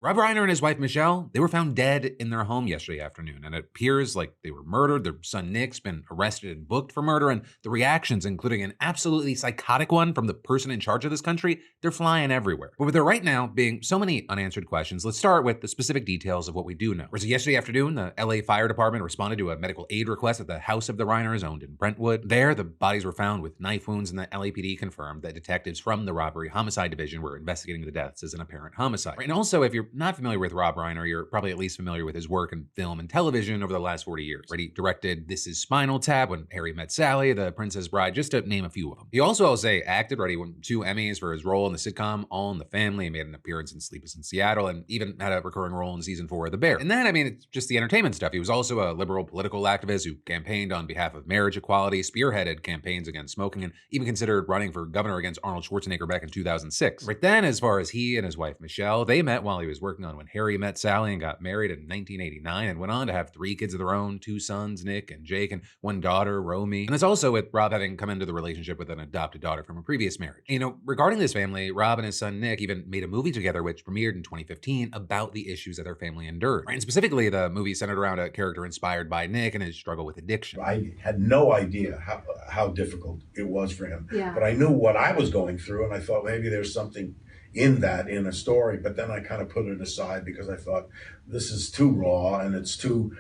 Rob Reiner and his wife Michelle, they were found dead in their home yesterday afternoon, and it appears like they were murdered. Their son Nick's been arrested and booked for murder, and the reactions, including an absolutely psychotic one from the person in charge of this country, they're flying everywhere. But with there right now being so many unanswered questions, let's start with the specific details of what we do know. So yesterday afternoon, the LA Fire Department responded to a medical aid request at the house of the Reiners owned in Brentwood. There, the bodies were found with knife wounds, and the LAPD confirmed that detectives from the Robbery Homicide Division were investigating the deaths as an apparent homicide. And also, if you're not familiar with Rob Reiner, you're probably at least familiar with his work in film and television over the last 40 years. He directed This Is Spinal Tap, When Harry Met Sally, The Princess Bride, just to name a few of them. He also, I'll say, acted. He won 2 Emmys for his role in the sitcom All in the Family. He made an appearance in Sleepless in Seattle and even had a recurring role in season 4 of The Bear. And then, it's just the entertainment stuff. He was also a liberal political activist who campaigned on behalf of marriage equality, spearheaded campaigns against smoking, and even considered running for governor against Arnold Schwarzenegger back in 2006. Right then, as far as he and his wife Michelle, they met while he was working on When Harry Met Sally and got married in 1989 and went on to have 3 kids of their own, 2 sons, Nick and Jake, and 1 daughter, Romy. And it's also with Rob having come into the relationship with an adopted daughter from a previous marriage. Regarding this family, Rob and his son Nick even made a movie together which premiered in 2015 about the issues that their family endured. And specifically, the movie centered around a character inspired by Nick and his struggle with addiction. I had no idea how difficult it was for him. Yeah. But I knew what I was going through, and I thought maybe there's something in that, in a story, but then I kind of put it aside because I thought this is too raw and it's too,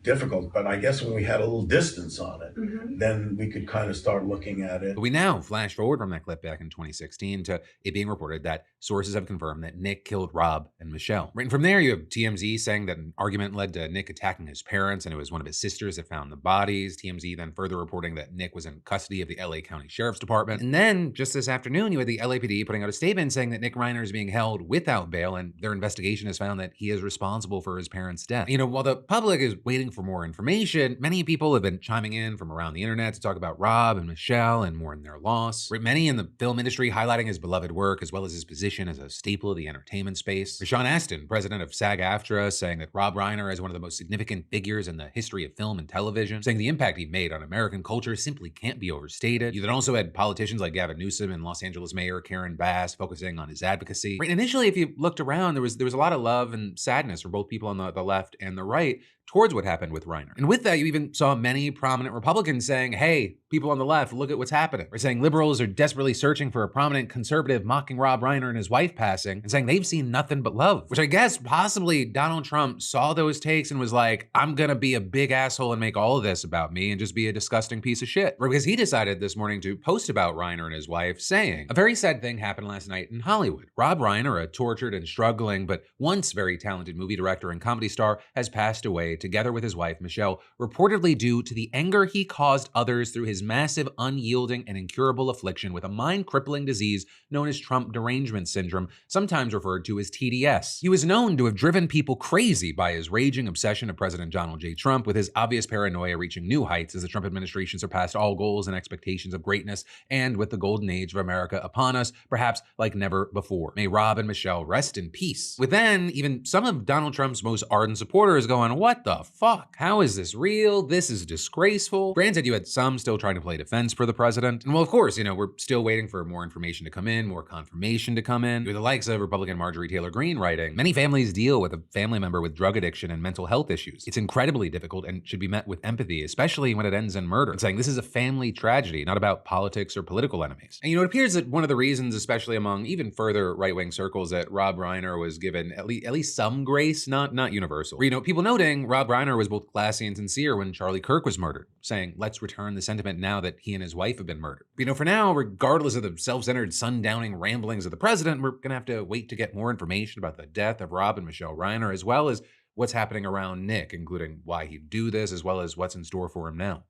difficult. But I guess when we had a little distance on it, then we could kind of start looking at it. But we now flash forward from that clip back in 2016 to it being reported that sources have confirmed that Nick killed Rob and Michelle. Right, and from there, you have TMZ saying that an argument led to Nick attacking his parents, and it was one of his sisters that found the bodies. TMZ then further reporting that Nick was in custody of the LA County Sheriff's Department. And then, just this afternoon, you had the LAPD putting out a statement saying that Nick Reiner is being held without bail, and their investigation has found that he is responsible for his parents' death. While the public is waiting for more information, many people have been chiming in from around the internet to talk about Rob and Michelle and mourn their loss. Many in the film industry highlighting his beloved work as well as his position as a staple of the entertainment space. Sean Astin, president of SAG-AFTRA, saying that Rob Reiner is one of the most significant figures in the history of film and television, saying the impact he made on American culture simply can't be overstated. You then also had politicians like Gavin Newsom and Los Angeles Mayor Karen Bass focusing on his advocacy. Initially, if you looked around, there was a lot of love and sadness for both people on the left and the right towards what happened with Reiner. And with that, you even saw many prominent Republicans saying, hey, people on the left, look at what's happening. We're saying liberals are desperately searching for a prominent conservative mocking Rob Reiner and his wife passing and saying they've seen nothing but love, which I guess possibly Donald Trump saw those takes and was like, I'm gonna be a big asshole and make all of this about me and just be a disgusting piece of shit. Because he decided this morning to post about Reiner and his wife saying, a very sad thing happened last night in Hollywood. Rob Reiner, a tortured and struggling but once very talented movie director and comedy star, has passed away together with his wife Michelle, reportedly due to the anger he caused others through his massive, unyielding, and incurable affliction with a mind-crippling disease known as Trump Derangement Syndrome, sometimes referred to as TDS. He was known to have driven people crazy by his raging obsession of President Donald J. Trump, with his obvious paranoia reaching new heights as the Trump administration surpassed all goals and expectations of greatness, and with the golden age of America upon us, perhaps like never before. May Rob and Michelle rest in peace. With then, even some of Donald Trump's most ardent supporters going, what the fuck? How is this real? This is disgraceful. Granted, you had some still trying to play defense for the president. And well, of course, we're still waiting for more information to come in, more confirmation to come in. With the likes of Republican Marjorie Taylor Greene writing, many families deal with a family member with drug addiction and mental health issues. It's incredibly difficult and should be met with empathy, especially when it ends in murder. It's saying this is a family tragedy, not about politics or political enemies. And it appears that one of the reasons, especially among even further right-wing circles, that Rob Reiner was given at least some grace, not universal. People noting Rob Reiner was both classy and sincere when Charlie Kirk was murdered, saying, let's return the sentiment now that he and his wife have been murdered. But for now, regardless of the self-centered, sundowning ramblings of the president, we're gonna have to wait to get more information about the death of Rob and Michelle Reiner, as well as what's happening around Nick, including why he'd do this, as well as what's in store for him now.